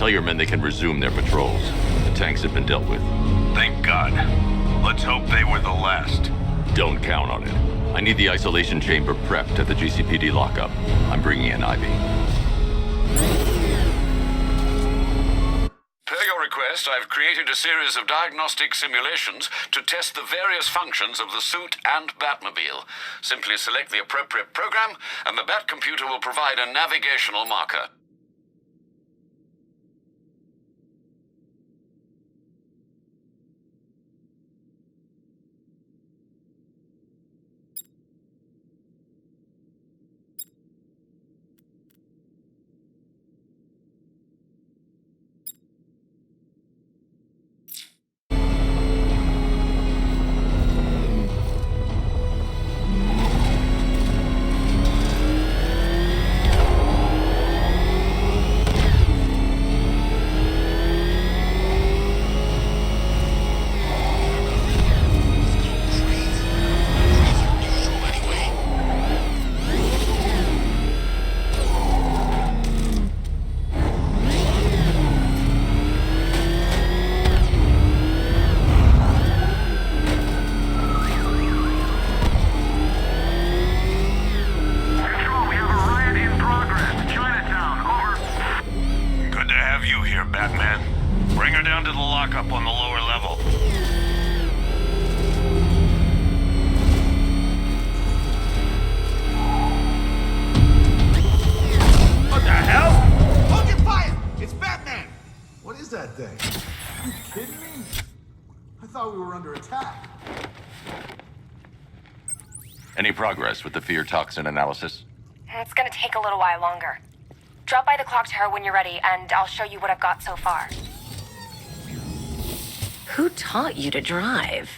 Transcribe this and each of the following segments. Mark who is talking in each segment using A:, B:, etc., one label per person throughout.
A: Tell your men they can resume their patrols. The tanks have been dealt with.
B: Thank God. Let's hope they were the last.
A: Don't count on it. I need the isolation chamber prepped at the GCPD lockup. I'm bringing in Ivy.
B: Per your request, I've created a series of diagnostic simulations to test the various functions of the suit and Batmobile. Simply select the appropriate program, and the Bat computer will provide a navigational marker.
A: Any progress with the fear toxin analysis?
C: It's gonna take a little while longer. Drop by the clock tower when you're ready, and I'll show you what I've got so far.
D: Who taught you to drive?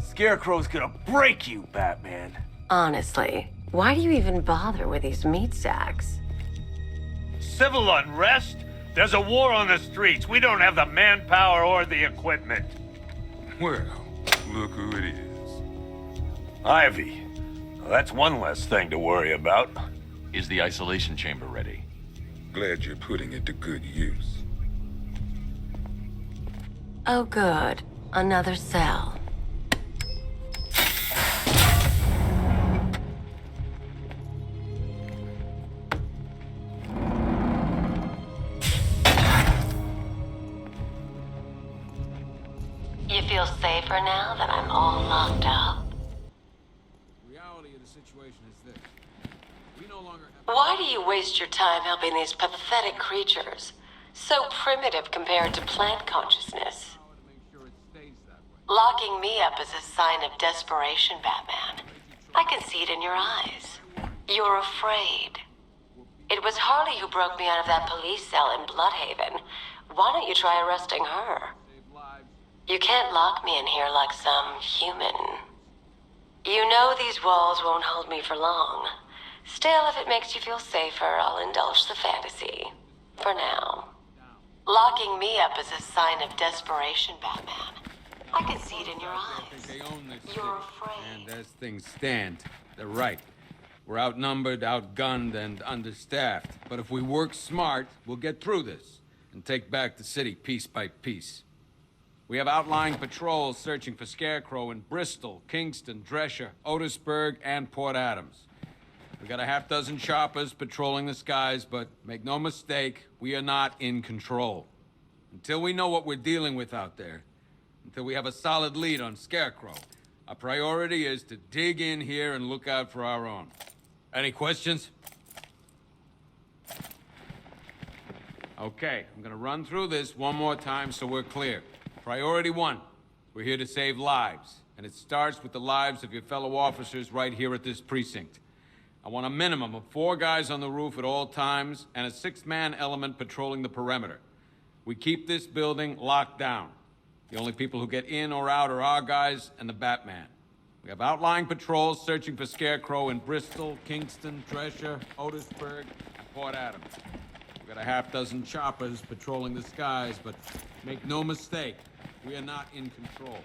E: Scarecrow's gonna break you, Batman.
D: Honestly, why do you even bother with these meat sacks?
E: Civil unrest? There's a war on the streets. We don't have the manpower or the equipment.
F: Well, look who it is.
E: Ivy. Well, that's one less thing to worry about.
A: Is the isolation chamber ready?
F: Glad you're putting it to good use.
D: Oh good. Another cell. You feel safer now that I'm all locked up?
G: The reality of the situation is this. We no longer have...
D: Why do you waste your time helping these pathetic creatures? So primitive compared to plant consciousness.
G: to make sure it stays that way.
D: Locking me up is a sign of desperation, Batman. I can see it in your eyes. You're afraid. It was Harley who broke me out of that police cell in Bloodhaven. Why don't you try arresting her?
G: Save lives.
D: You can't lock me in here like some human. You know these walls won't hold me for long. Still, if it makes you feel safer, I'll indulge the fantasy. For now. Locking me up is a sign of desperation, Batman. I can see it in your
G: I think
D: eyes.
G: they own this
D: You're
G: city.
D: afraid.
G: And as things stand, they're right. We're outnumbered, outgunned, and understaffed. But if we work smart, we'll get through this and take back the city piece by piece. We have outlying patrols searching for Scarecrow in Bristol, Kingston, Drescher, Otisburg, and Port Adams. We got a half-dozen choppers patrolling the skies, but make no mistake, we are not in control. Until we know what we're dealing with out there, until we have a solid lead on Scarecrow, our priority is to dig in here and look out for our own. Any questions? Okay, I'm gonna run through this one more time so we're clear. Priority one, we're here to save lives, and it starts with the lives of your fellow officers right here at this precinct. I want a minimum of 4 guys on the roof at all times and a 6-man element patrolling the perimeter. We keep this building locked down. The only people who get in or out are our guys and the Batman. We have outlying patrols searching for Scarecrow in Bristol, Kingston, Drescher, Otisburg, and Port Adams. We've got a half dozen choppers patrolling the skies, but make no mistake, we are not in control.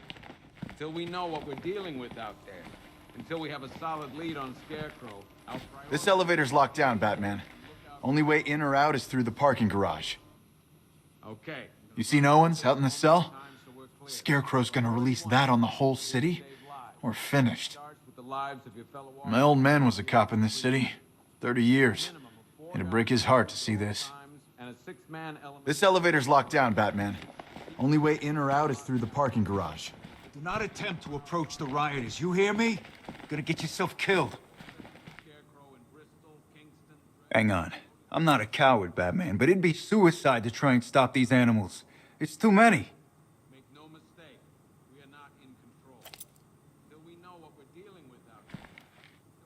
G: Until we know what we're dealing with out there, until we have a solid lead on Scarecrow, our priority...
H: This elevator's locked down, Batman. Only way in or out is through the parking garage.
G: Okay.
H: You see no one's out in the cell? Scarecrow's gonna release that on the whole city? We're finished. My old man was a cop in this city. 30 years. It'd break his heart to see this. This elevator's locked down, Batman. Only way in or out is through the parking garage.
I: Do not attempt to approach the rioters, you hear me? You're gonna get yourself killed.
H: Hang on. I'm not a coward, Batman, but it'd be suicide to try and stop these animals. It's too many.
G: Make no mistake, we are not in control. Until we know what we're dealing with out there.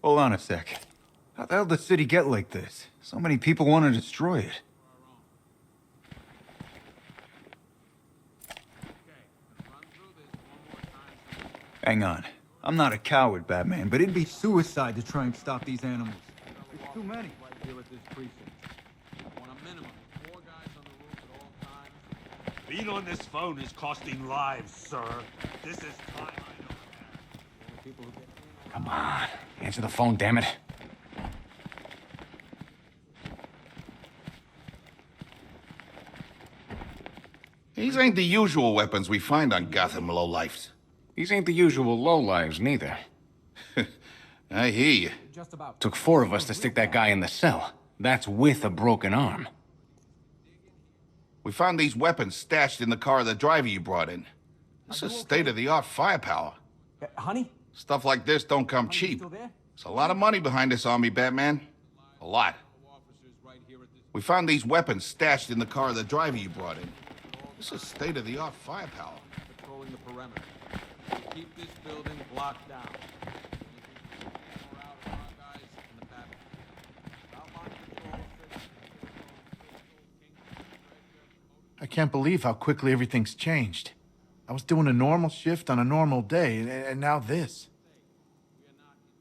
H: Hold on a sec. How the hell did the city get like this? So many people want to destroy it. Hang on. I'm not a coward, Batman, but it'd be suicide to try and stop these animals. It's too many.
G: Right here at this precinct. I want a minimum of 4 guys on the roof at all times.
E: Being on this phone is costing lives, sir. This is time I don't have.
I: Come on, answer the phone, damn it.
J: These ain't the usual weapons we find on Gotham lowlifes.
I: These ain't the usual lowlives, neither.
J: I hear you.
I: Took 4 of us to stick that guy in the cell. That's with a broken arm.
J: We found these weapons stashed in the car of the driver you brought in. This is state-of-the-art firepower.
K: Honey?
J: Stuff like this don't come cheap. There's a lot of money behind this army, Batman. A lot. We found these weapons stashed in the car of the driver you brought in. This is state-of-the-art firepower.
G: Patrolling the perimeter. Keep this building blocked down.
H: I can't believe how quickly everything's changed. I was doing a normal shift on a normal day, and now this.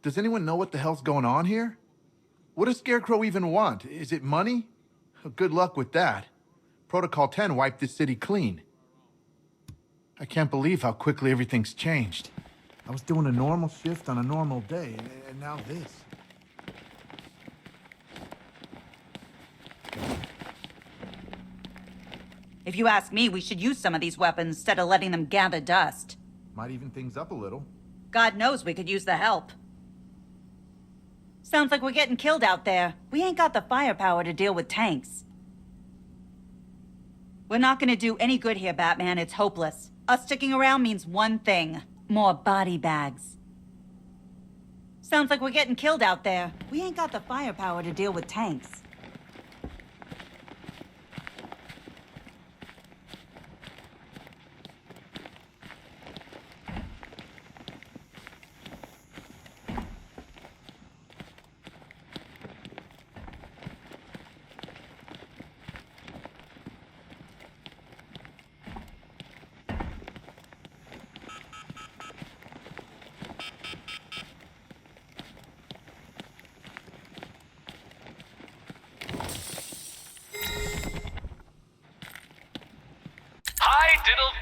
H: Does anyone know what the hell's going on here? What does Scarecrow even want? Is it money? Good luck with that. Protocol 10 wiped this city clean. I can't believe how quickly everything's changed. I was doing a normal shift on a normal day, and now this.
L: If you ask me, we should use some of these weapons instead of letting them gather dust.
H: Might even things up a little.
L: God knows we could use the help. Sounds like we're getting killed out there. We ain't got the firepower to deal with tanks. We're not gonna do any good here, Batman. It's hopeless. Us sticking around means one thing. More body bags. Sounds like we're getting killed out there. We ain't got the firepower to deal with tanks.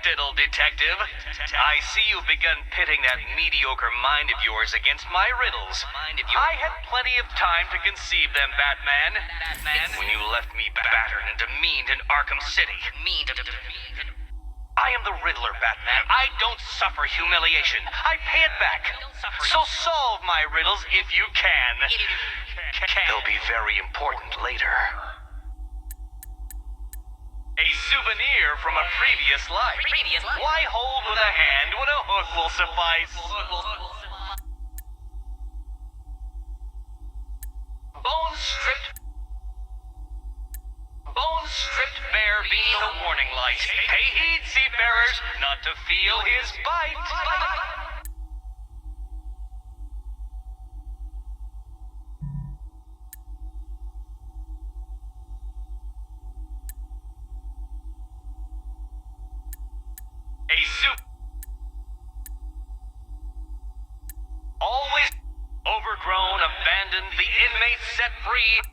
M: Diddle, detective. I see you've begun pitting that mediocre mind of yours against my riddles. I had plenty of time to conceive them, Batman. When you left me battered and demeaned in Arkham City. I am the Riddler, Batman. I don't suffer humiliation. I pay it back. So solve my riddles if you can. They'll be very important later. A souvenir from a previous life. Why hold with a hand when a hook will suffice? Bones stripped bare beneath a warning light. Pay heed, seafarers, not to feel his bite. abandoned, the inmates set free.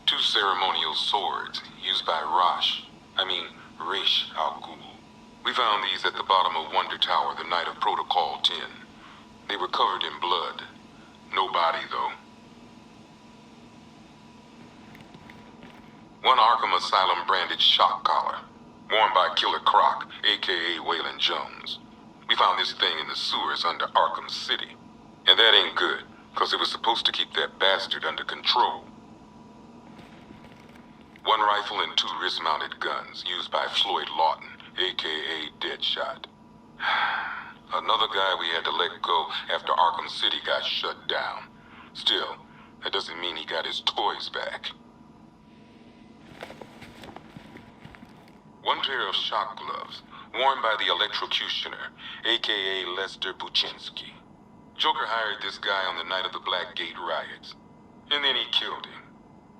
F: Two ceremonial swords used by Rish Al Ghul. We found these at the bottom of Wonder Tower the night of Protocol 10. They were covered in blood. No body, though. One Arkham Asylum branded shock collar, worn by Killer Croc, aka Waylon Jones. We found this thing in the sewers under Arkham City. And that ain't good, because it was supposed to keep that bastard under control. One rifle and two wrist-mounted guns used by Floyd Lawton, aka Deadshot. Another guy we had to let go after Arkham City got shut down. Still, that doesn't mean he got his toys back. One pair of shock gloves, worn by the electrocutioner, aka Lester Buczynski. Joker hired this guy on the night of the Blackgate riots, and then he killed him.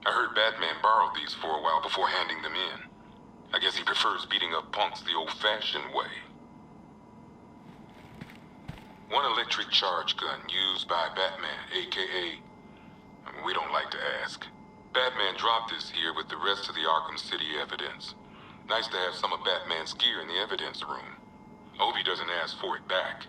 F: I heard Batman borrowed these for a while before handing them in. I guess he prefers beating up punks the old-fashioned way. One electric charge gun used by Batman, aka... we don't like to ask. Batman dropped this here with the rest of the Arkham City evidence. Nice to have some of Batman's gear in the evidence room. I hope he doesn't ask for it back.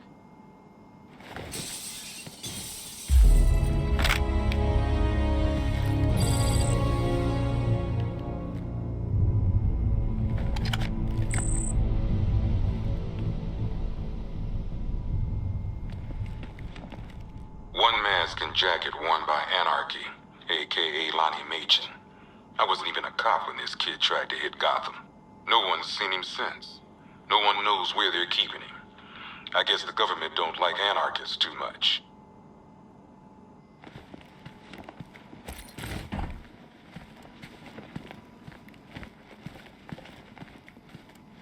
F: One mask and jacket worn by Anarchy, aka Lonnie Machin. I wasn't even a cop when this kid tried to hit Gotham. No one's seen him since. No one knows where they're keeping him. I guess the government don't like anarchists too much.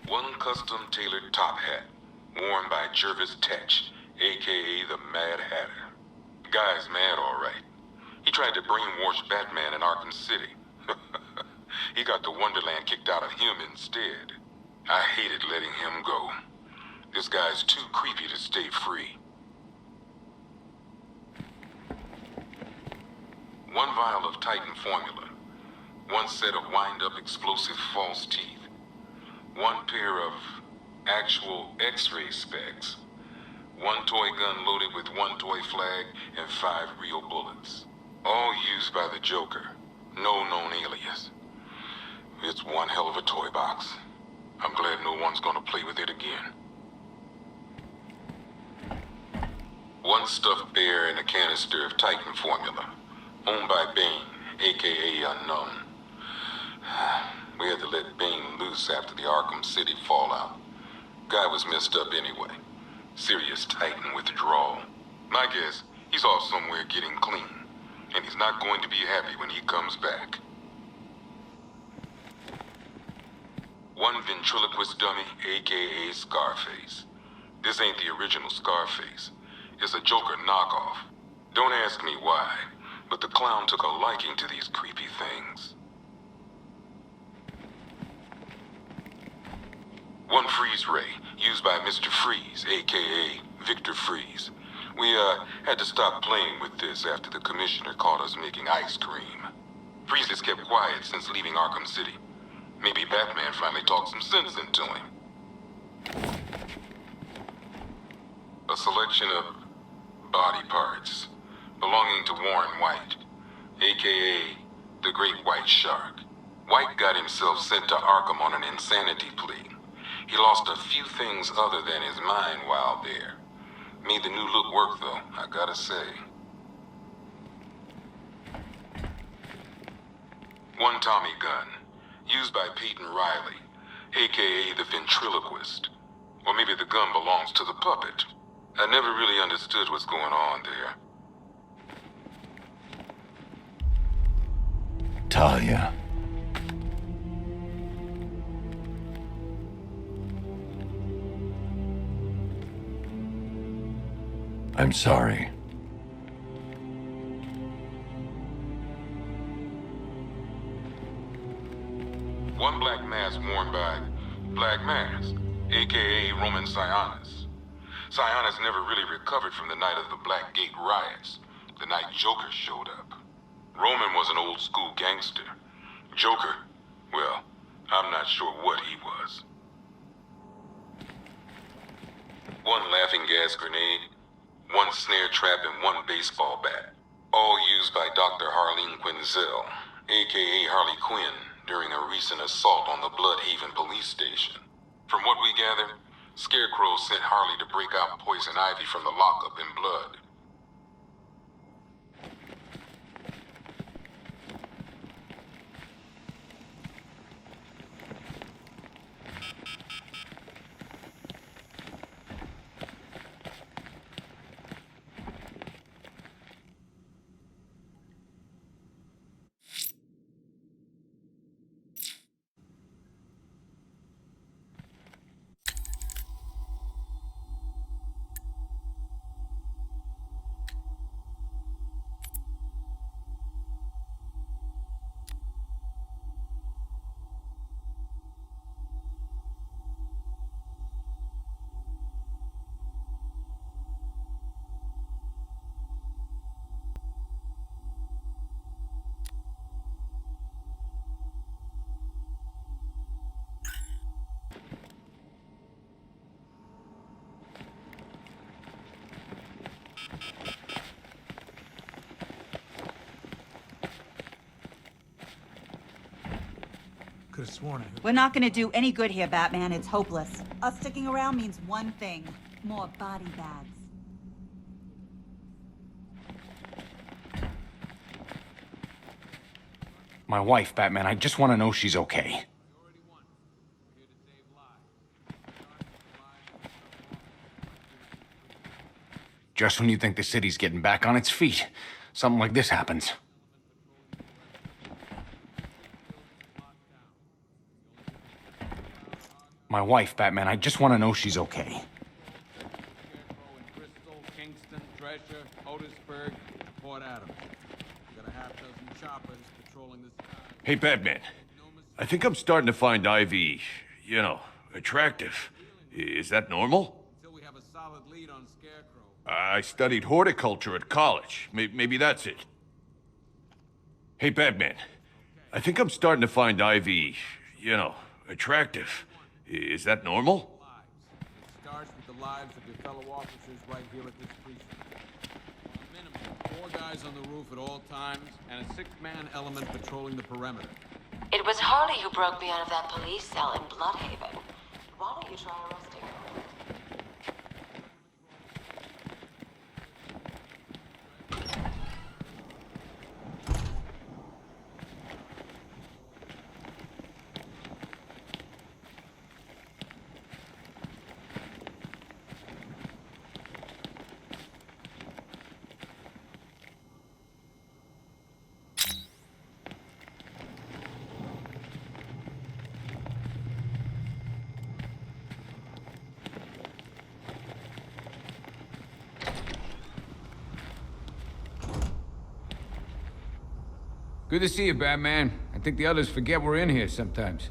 F: One custom-tailored top hat, worn by Jervis Tetch, aka the Mad Hatter. Guy's mad, all right. He tried to brainwash Batman in Arkham City. He got the Wonderland kicked out of him instead. I hated letting him go. This guy's too creepy to stay free. One vial of Titan formula. One set of wind-up explosive false teeth. One pair of actual X-ray specs. One toy gun loaded with one toy flag and 5 real bullets. All used by the Joker. No known alias. It's one hell of a toy box. I'm glad no one's gonna play with it again. One stuffed bear and a canister of Titan formula. Owned by Bane, aka Unknown. We had to let Bane loose after the Arkham City fallout. Guy was messed up anyway. Serious Titan withdrawal. My guess, he's off somewhere getting clean. And he's not going to be happy when he comes back. One ventriloquist dummy, aka Scarface. This ain't the original Scarface. It's a Joker knockoff. Don't ask me why, but the clown took a liking to these creepy things. One freeze ray, used by Mr. Freeze, aka Victor Freeze. We, had to stop playing with this after the commissioner caught us making ice cream. Freeze has kept quiet since leaving Arkham City. Maybe Batman finally talked some sense into him. A selection of body parts belonging to Warren White, aka the Great White Shark. White got himself sent to Arkham on an insanity plea. He lost a few things other than his mind while there. Made the new look work, though, I gotta say. One Tommy gun, used by Peyton Riley, aka the ventriloquist. Or maybe the gun belongs to the puppet. I never really understood what's going on there.
K: Talia. I'm sorry.
F: One black mask worn by Black Mask, aka Roman Sionis. Sionis never really recovered from the night of the Black Gate riots, the night Joker showed up. Roman was an old school gangster. Joker, well, I'm not sure what he was. One laughing gas grenade, one snare trap, and one baseball bat. All used by Dr. Harleen Quinzel, aka Harley Quinn, during a recent assault on the Bloodhaven police station. From what we gather, Scarecrow sent Harley to break out Poison Ivy from the lockup in blood.
I: Could have sworn I heard.
L: We're not gonna do any good here, Batman. It's hopeless. Us sticking around means one thing. More body bags.
K: My wife, Batman, I just want to know she's okay. Just when you think the city's getting back on its feet, something like this happens. My wife, Batman, I just want to know she's okay.
G: Scarecrow in Bristol, Kingston, Drescher, Otisburg, Port Adams. Got a half dozen choppers patrolling the sky.
E: Hey, Batman. I think I'm starting to find Ivy, attractive. Is that normal?
G: Until we have a solid lead on Scarecrow.
E: I studied horticulture at college. Maybe that's it. Hey, Batman. I think I'm starting to find Ivy, attractive. Is that normal?
G: It starts with the lives of your fellow officers right here at this precinct. A minimum, 4 guys on the roof at all times, and a 6-man element patrolling the perimeter.
D: It was Harley who broke me out of that police cell in Bloodhaven. Why don't you try arresting her?
G: Good to see you, Batman. I think the others forget we're in here sometimes.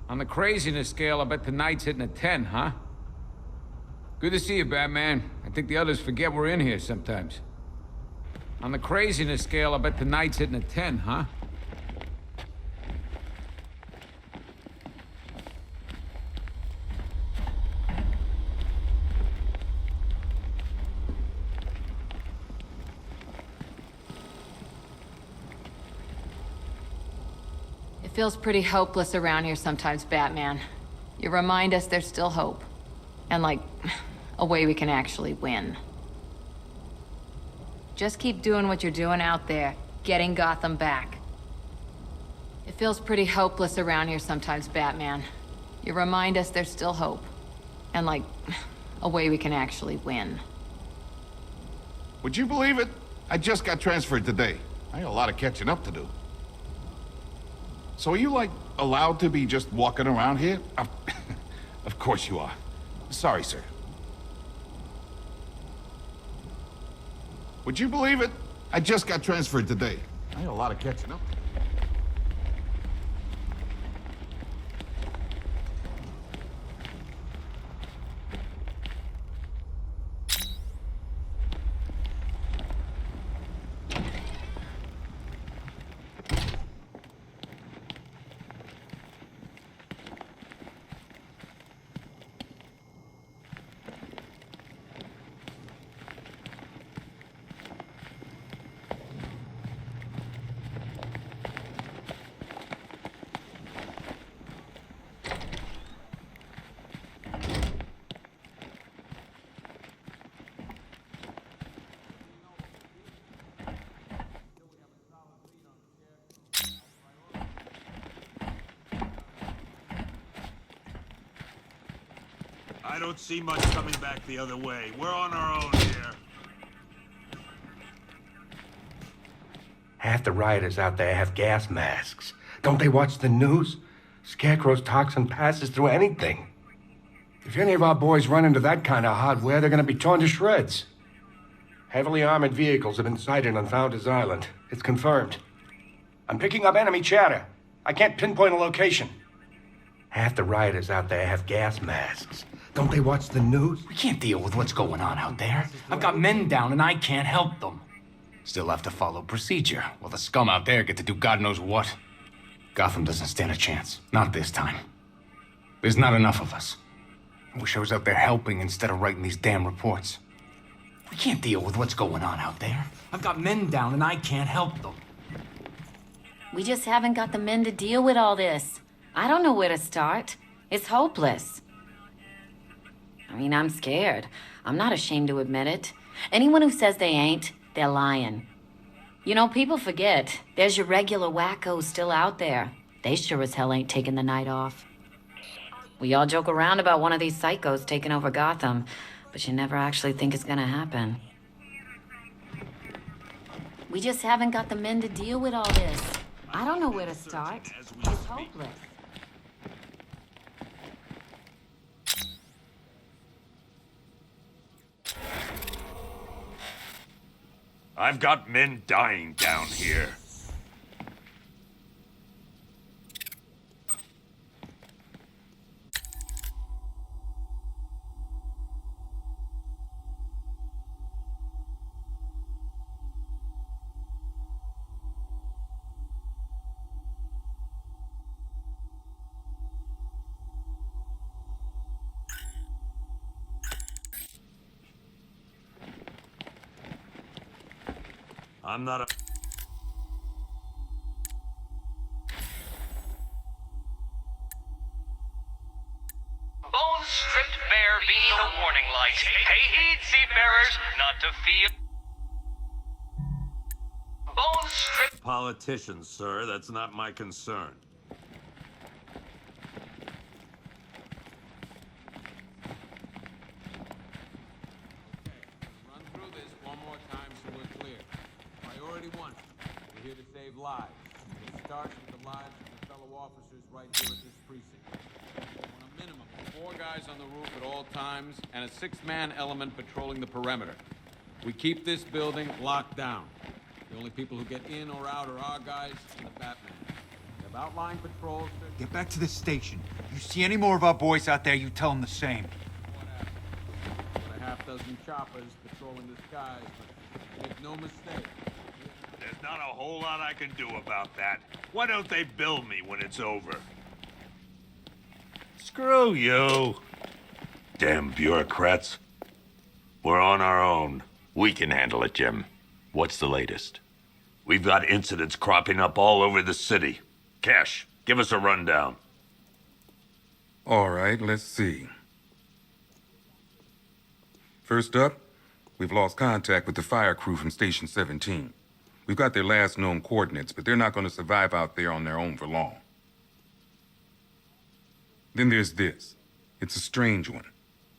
G: On the craziness scale, I bet tonight's hitting a 10, huh? Good to see you, Batman. I think the others forget we're in here sometimes. On the craziness scale, I bet tonight's hitting a 10, huh?
N: It feels pretty hopeless around here sometimes, Batman. You remind us there's still hope. And a way we can actually win. Just keep doing what you're doing out there, getting Gotham back. It feels pretty hopeless around here sometimes, Batman. You remind us there's still hope. And like, a way we can actually win.
J: Would you believe it? I just got transferred today. I got a lot of catching up to do. So are you, like, allowed to be just walking around here? Of course you are. Sorry, sir. Would you believe it? I just got transferred today. I got a lot of catching up to do.
O: I don't see much coming back the other way. We're on our own here.
P: Half the rioters out there have gas masks. Don't they watch the news? Scarecrow's toxin passes through anything. If any of our boys run into that kind of hardware, they're gonna be torn to shreds. Heavily armored vehicles have been sighted on Founders Island. It's confirmed. I'm picking up enemy chatter. I can't pinpoint a location. Half the rioters out there have gas masks. Don't they watch the news?
K: We can't deal with what's going on out there. I've got men down and I can't help them. Still have to follow procedure, while the scum out there get to do God knows what. Gotham doesn't stand a chance. Not this time. There's not enough of us. I wish I was out there helping instead of writing these damn reports. We can't deal with what's going on out there. I've got men down and I can't help them.
Q: We just haven't got the men to deal with all this. I don't know where to start. It's hopeless. I mean, I'm scared. I'm not ashamed to admit it. Anyone who says they ain't, they're lying. You know, people forget. There's your regular wackos still out there. They sure as hell ain't taking the night off. We all joke around about one of these psychos taking over Gotham, but you never actually think it's gonna happen. We just haven't got the men to deal with all this. I don't know where to start. It's hopeless.
O: I've got men dying down here. I'm not a...
M: Bones stripped bare beneath a warning light. Pay heed, seafarers, not to feel... Bones stripped...
O: Politicians, sir. That's not my concern.
G: Run through this one more time so we're clear. Priority one, we're here to save lives. It starts with the lives of the fellow officers right here at this precinct. On a minimum of 4 guys on the roof at all times and a 6-man element patrolling the perimeter. We keep this building locked down. The only people who get in or out are our guys and the Batman. We have outlined patrols to...
I: Get back to the station. You see any more of our boys out there, you tell them the same.
G: Got a half-dozen choppers patrolling the skies, but make no mistake.
O: There's not a whole lot I can do about that. Why don't they bill me when it's over? Screw you. Damn bureaucrats. We're on our own.
A: We can handle it, Jim. What's the latest?
O: We've got incidents cropping up all over the city. Cash, give us a rundown.
F: All right, let's see. First up, we've lost contact with the fire crew from Station 17. We've got their last known coordinates, but they're not going to survive out there on their own for long. Then there's this. It's a strange one.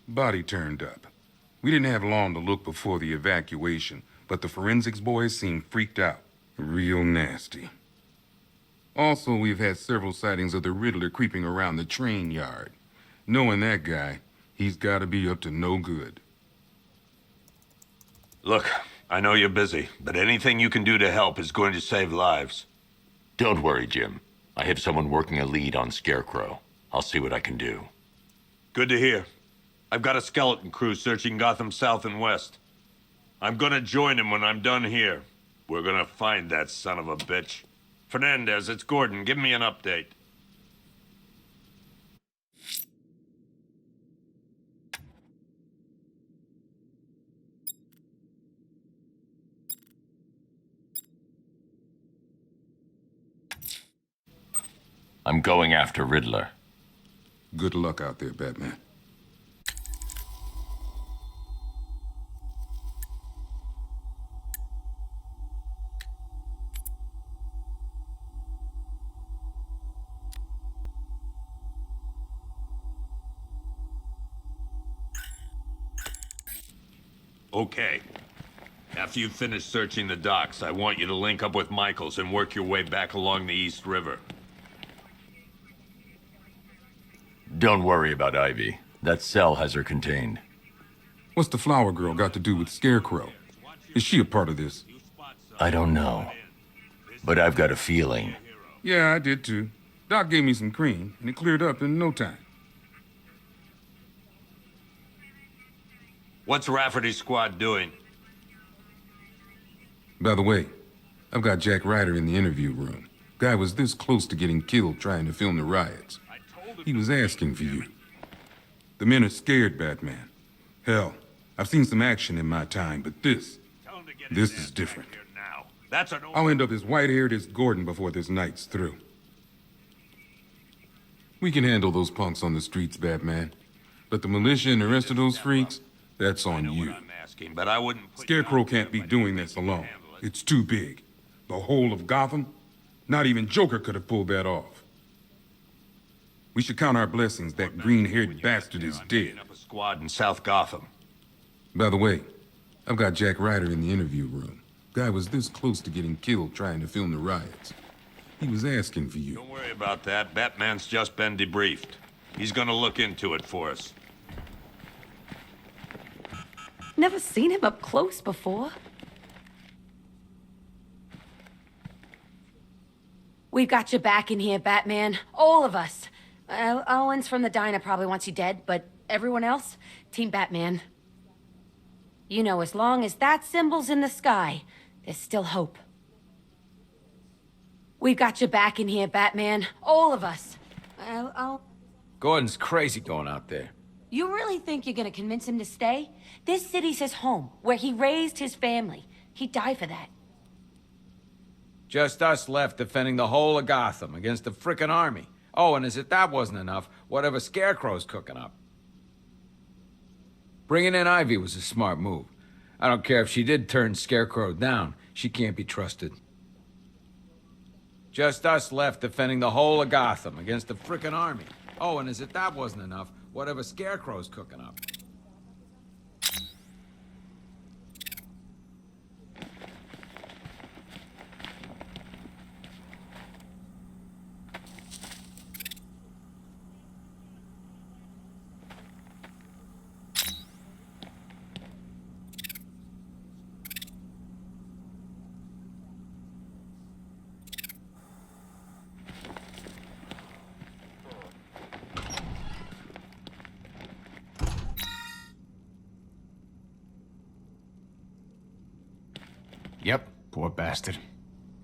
F: Body turned up. We didn't have long to look before the evacuation, but the forensics boys seemed freaked out. Real nasty. Also, we've had several sightings of the Riddler creeping around the train yard. Knowing that guy, he's got to be up to no good.
O: Look, I know you're busy, but anything you can do to help is going to save lives.
A: Don't worry, Jim. I have someone working a lead on Scarecrow. I'll see what I can do.
O: Good to hear. I've got a skeleton crew searching Gotham South and West. I'm gonna join him when I'm done here. We're gonna find that son of a bitch. Fernandez, it's Gordon. Give me an update.
A: I'm going after Riddler.
F: Good luck out there, Batman.
O: Okay. After you've finished searching the docks, I want you to link up with Michaels and work your way back along the East River.
A: Don't worry about Ivy. That cell has her contained.
F: What's the flower girl got to do with Scarecrow? Is she a part of this?
A: I don't know. But I've got a feeling.
F: Yeah, I did too. Doc gave me some cream, and it cleared up in no time.
O: What's Rafferty's squad doing?
F: By the way, I've got Jack Ryder in the interview room. Guy was this close to getting killed trying to film the riots. He was asking for you. The men are scared, Batman. Hell, I've seen some action in my time, but this is different. I'll end up as white-haired as Gordon before this night's through. We can handle those punks on the streets, Batman. But the militia and the rest of those freaks, that's on you.
O: But I wouldn't.
F: Scarecrow can't be doing this alone. It's too big. The whole of Gotham? Not even Joker could have pulled that off. We should count our blessings that green-haired bastard is dead.
O: A squad in South Gotham.
F: By the way, I've got Jack Ryder in the interview room. Guy was this close to getting killed trying to film the riots. He was asking for you.
O: Don't worry about that. Batman's just been debriefed. He's gonna look into it for us.
Q: Never seen him up close before.
C: We've got your back in here, Batman. All of us. Owens from the diner probably wants you dead, but everyone else, Team Batman. You know, as long as that symbol's in the sky, there's still hope. We've got your back in here, Batman. All of us.
G: Gordon's crazy going out there.
C: You really think you're gonna convince him to stay? This city's his home, where he raised his family. He'd die for that.
G: Just us left defending the whole of Gotham against the frickin' army. Oh, and as if that wasn't enough, whatever Scarecrow's cooking up. Bringing in Ivy was a smart move. I don't care if she did turn Scarecrow down. She can't be trusted. Just us left defending the whole of Gotham against the frickin' army. Oh, and as if that wasn't enough, whatever Scarecrow's cooking up.
K: Yep, poor bastard.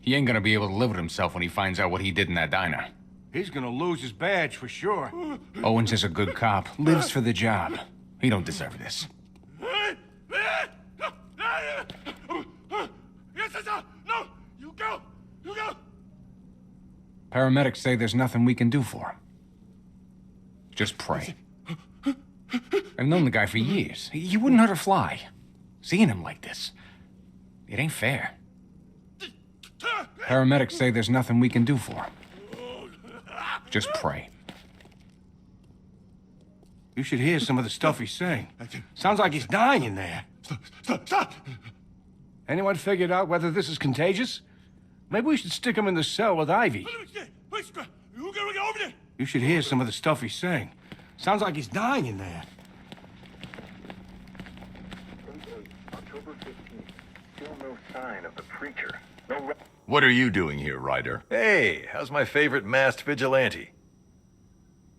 K: He ain't gonna be able to live with himself when he finds out what he did in that diner.
I: He's gonna lose his badge for sure.
K: Owens is a good cop, lives for the job. He don't deserve this.
I: No, you go! You go!
K: Paramedics say there's nothing we can do for him. Just pray. I've known the guy for years. He wouldn't hurt a fly. Seeing him like this, it ain't fair. Paramedics say there's nothing we can do for him. Just pray.
P: You should hear some of the stuff he's saying. Sounds like he's dying in there.
E: Stop!
P: Anyone figured out whether this is contagious? Maybe we should stick him in the cell with Ivy. You should hear some of the stuff he's saying. Sounds like he's dying in there.
R: October 15th. Still no sign of the preacher.
A: What are you doing here, Ryder?
S: Hey, how's my favorite masked vigilante?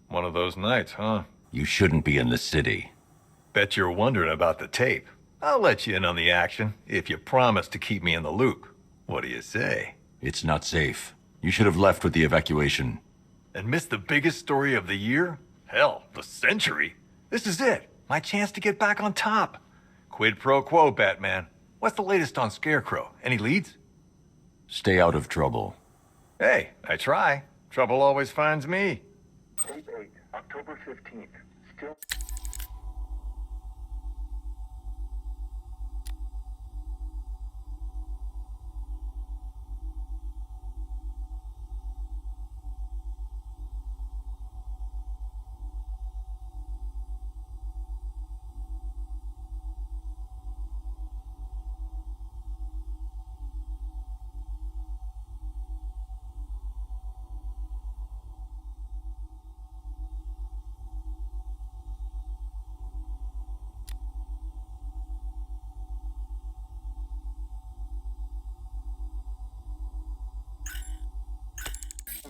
S: One of those nights, huh?
A: You shouldn't be in the city.
S: Bet you're wondering about the tape. I'll let you in on the action if you promise to keep me in the loop. What do you say?
A: It's not safe. You should have left with the evacuation.
S: And missed the biggest story of the year? Hell, the century. This is it. My chance to get back on top. Quid pro quo, Batman. What's the latest on Scarecrow? Any leads?
A: Stay out of trouble.
S: Hey, I try. Trouble always finds me.
R: Tape 8, October 15th. Still...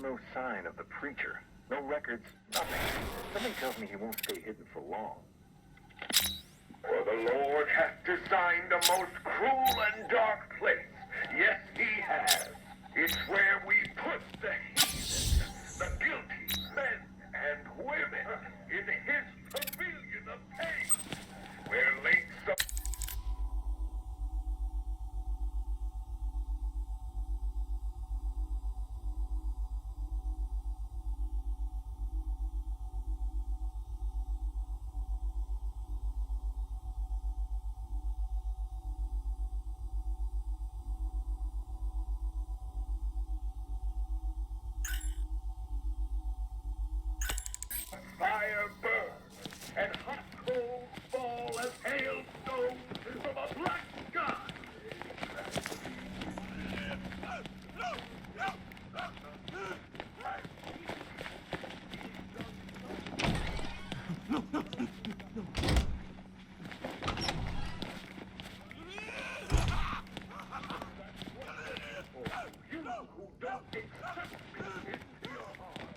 R: No sign of the preacher. No records, nothing. Something tells me he won't stay hidden for long.
T: For the Lord hath designed a most cruel and dark place. Yes, he has. It's where we put the heathen, the guilty men and women in his pavilion of pain. Where lakes of... fire burn, and hot coals fall as hailstones from a black sky. You who don't accept me into your heart.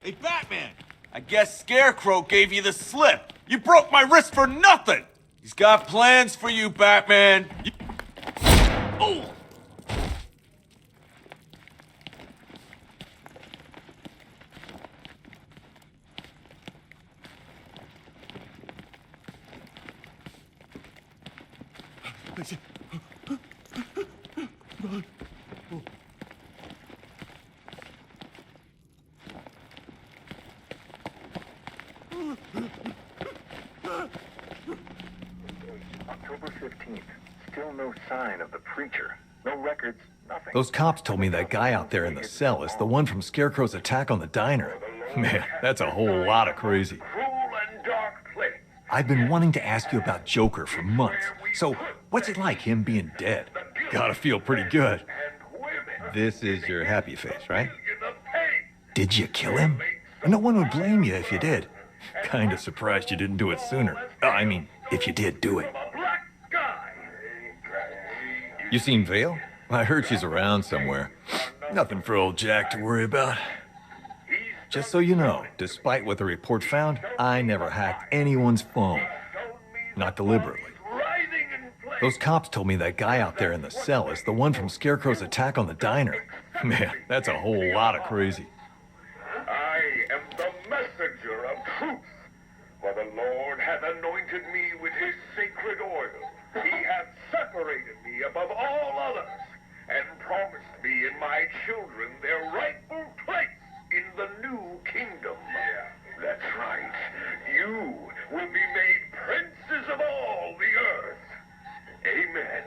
E: Hey, Batman! I guess Scarecrow gave you the slip. You broke my wrist for nothing! He's got plans for you, Batman. Oh!
R: October 15th. Still no sign of the preacher. No records, nothing.
S: Those cops told me that guy out there in the cell is the one from Scarecrow's attack on the diner. Man, that's a whole lot of crazy.
T: Cruel and dark place.
S: I've been wanting to ask you about Joker for months. So, what's it like, him being dead? Gotta feel pretty good. This is your happy face, right? Did you kill him? No one would blame you if you did. Kinda surprised you didn't do it sooner. I mean, if you did do it. You seen Vale? I heard she's around somewhere. Nothing for old Jack to worry about. Just so you know, despite what the report found, I never hacked anyone's phone. Not deliberately. Those cops told me that guy out there in the cell is the one from Scarecrow's attack on the diner. Man, that's a whole lot of crazy.
T: I am the messenger of truth. For the Lord hath anointed me with his sacred oil. He hath separated me above all others, and promised me and my children their rightful place in the new kingdom. That's right. You will be made princes of all the earth. Amen.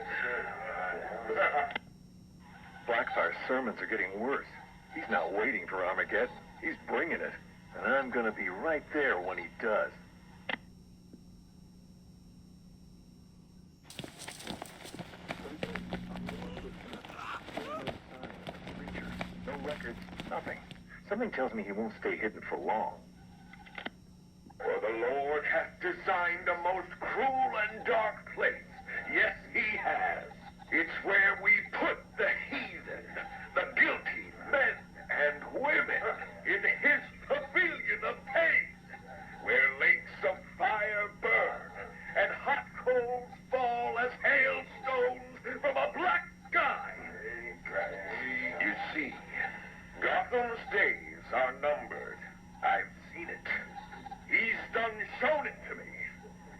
R: Our sermons are getting worse. He's not waiting for Armageddon. He's bringing it. And I'm gonna be right there when he does. No records, nothing. Something tells me he won't stay hidden for long. For the Lord hath designed a most cruel and dark place. Yes, he has. It's where we put the heathen, the guilty men and women in his pavilion of pain, where lakes of fire burn and hot coals fall as hailstones from a black sky. You see, Gotham's days are numbered. I've seen it. He's done shown it to me.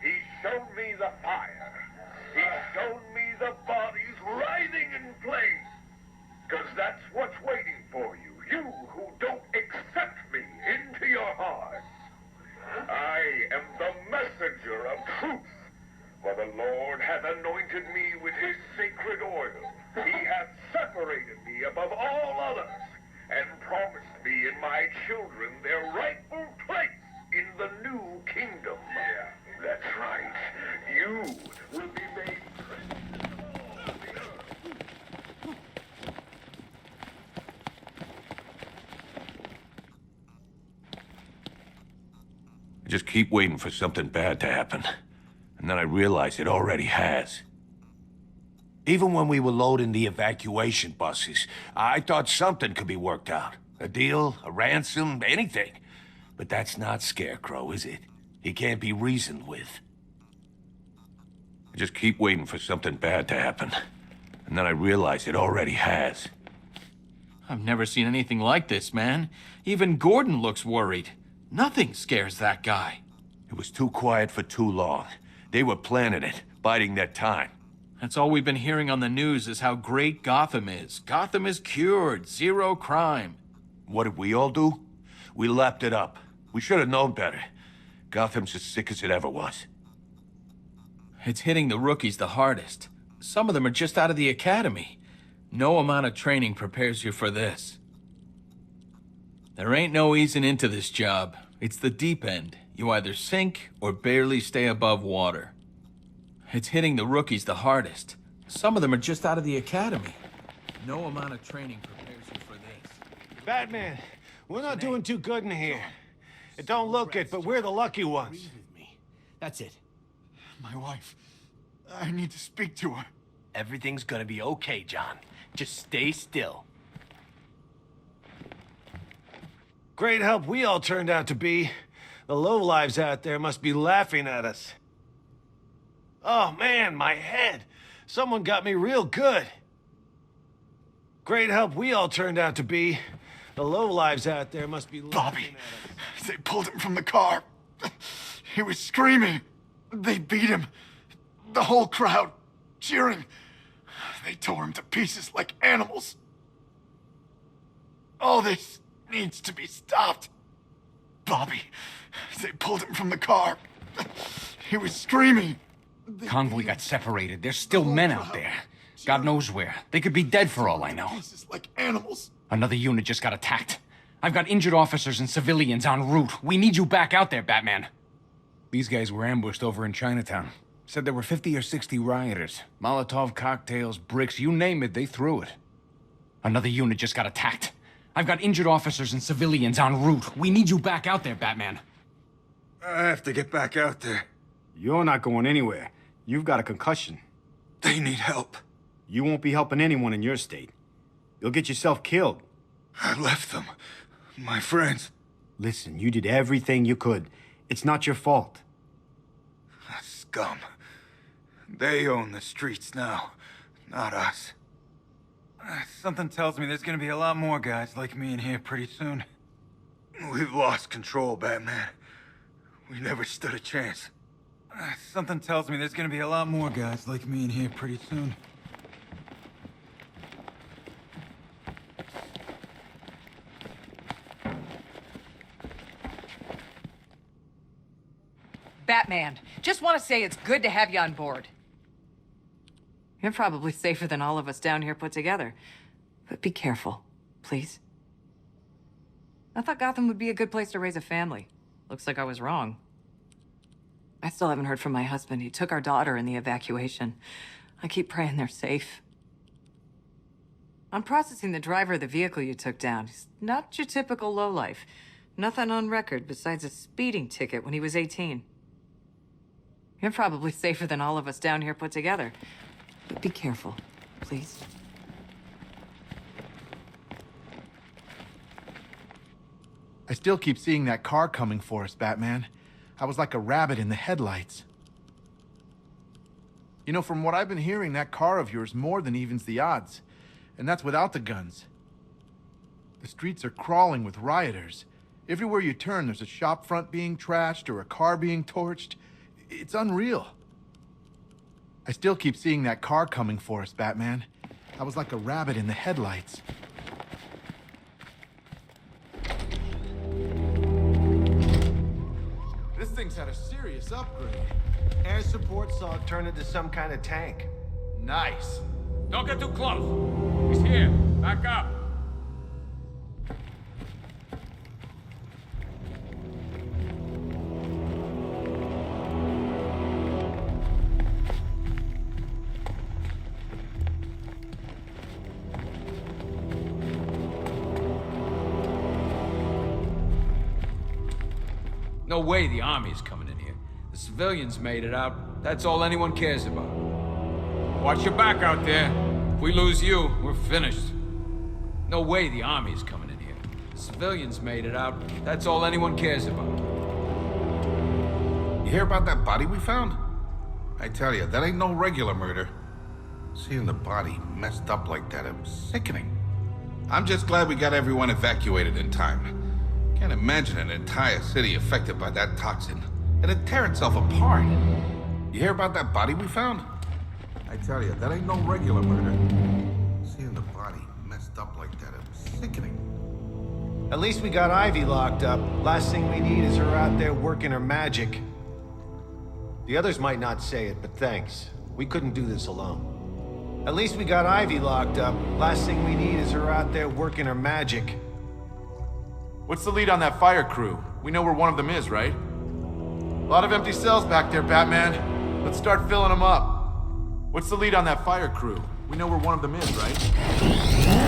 R: He's shown me the fire. He's shown me the bodies writhing in flames. 'Cause that's what's waiting for you. You who don't accept me into your hearts. I am the messenger of truth. For the Lord hath anointed me with his sacred oil. He hath separated me above all others, and promised me and my children their rightful place in the new kingdom. Yeah, that's right. You will be made prince of all the earth.
E: I just keep waiting for something bad to happen. And then I realize it already has. Even when we were loading the evacuation buses, I thought something could be worked out. A deal, a ransom, anything. But that's not Scarecrow, is it? He can't be reasoned with. I just keep waiting for something bad to happen. And then I realize it already has.
U: I've never seen anything like this, man. Even Gordon looks worried. Nothing scares that guy.
E: It was too quiet for too long. They were planning it, biding their time.
U: That's all we've been hearing on the news is how great Gotham is. Gotham is cured, zero crime.
E: What did we all do? We lapped it up. We should have known better. Gotham's as sick as it ever was.
U: It's hitting the rookies the hardest. Some of them are just out of the academy. No amount of training prepares you for this. There ain't no easing into this job. It's the deep end. You either sink or barely stay above water. It's hitting the rookies the hardest. Some of them are just out of the academy. No amount of training prepares you for this.
V: Batman, we're not doing too good in here. It don't look it, but we're the lucky ones.
K: That's it.
H: My wife. I need to speak to her.
K: Everything's gonna be okay, John. Just stay still.
V: Great help we all turned out to be. The lowlives out there must be laughing at us. Oh man, my head. Someone got me real good. Great help we all turned out to be. The lowlives out there must be laughing at us.
H: They pulled him from the car. He was screaming. They beat him. The whole crowd cheering. They tore him to pieces like animals. All this needs to be stopped. Bobby, they pulled him from the car. He was screaming.
K: Convoy got separated. There's still men out there. God knows where. They could be dead for all I know.
H: Pieces like animals.
K: Another unit just got attacked. I've got injured officers and civilians en route. We need you back out there, Batman.
W: These guys were ambushed over in Chinatown. Said there were 50 or 60 rioters. Molotov cocktails, bricks, you name it, they threw it.
K: Another unit just got attacked. I've got injured officers and civilians en route. We need you back out there, Batman.
W: I have to get back out there.
I: You're not going anywhere. You've got a concussion.
W: They need help.
I: You won't be helping anyone in your state. You'll get yourself killed.
W: I left them. My friends.
I: Listen, you did everything you could. It's not your fault.
W: Scum. They own the streets now, not us. Something tells me there's gonna be a lot more guys like me in here pretty soon. We've lost control, Batman. We never stood a chance. Something tells me there's gonna be a lot more guys like me in here pretty soon.
X: Batman, just want to say it's good to have you on board.
Y: You're probably safer than all of us down here put together.
X: But be careful, please. I thought Gotham would be a good place to raise a family. Looks like I was wrong. I still haven't heard from my husband. He took our daughter in the evacuation. I keep praying they're safe. I'm processing the driver of the vehicle you took down. He's not your typical lowlife. Nothing on record besides a speeding ticket when he was 18. You're probably safer than all of us down here put together. But be careful, please.
H: I still keep seeing that car coming for us, Batman. I was like a rabbit in the headlights. You know, from what I've been hearing, that car of yours more than evens the odds. And that's without the guns. The streets are crawling with rioters. Everywhere you turn, there's a shop front being trashed or a car being torched. It's unreal. I still keep seeing that car coming for us, Batman. I was like a rabbit in the headlights. This thing's had a serious upgrade.
V: Air support saw it turn into some kind of tank.
H: Nice.
G: Don't get too close. He's here. Back up. No way the army's coming in here. The civilians made it out. That's all anyone cares about. Watch your back out there. If we lose you, we're finished. No way the army's coming in here. The civilians made it out. That's all anyone cares about.
J: You hear about that body we found? I tell you, that ain't no regular murder. Seeing the body messed up like that, it was sickening. I'm just glad we got everyone evacuated in time. Can't imagine an entire city affected by that toxin. It'd tear itself apart. You hear about that body we found? I tell you, that ain't no regular murder. Seeing the body messed up like that, it was sickening.
V: At least we got Ivy locked up. Last thing we need is her out there working her magic. The others might not say it, but thanks. We couldn't do this alone. At least we got Ivy locked up. Last thing we need is her out there working her magic.
H: What's the lead on that fire crew? We know where one of them is, right? A lot of empty cells back there, Batman. Let's start filling them up. What's the lead on that fire crew? We know where one of them is, right?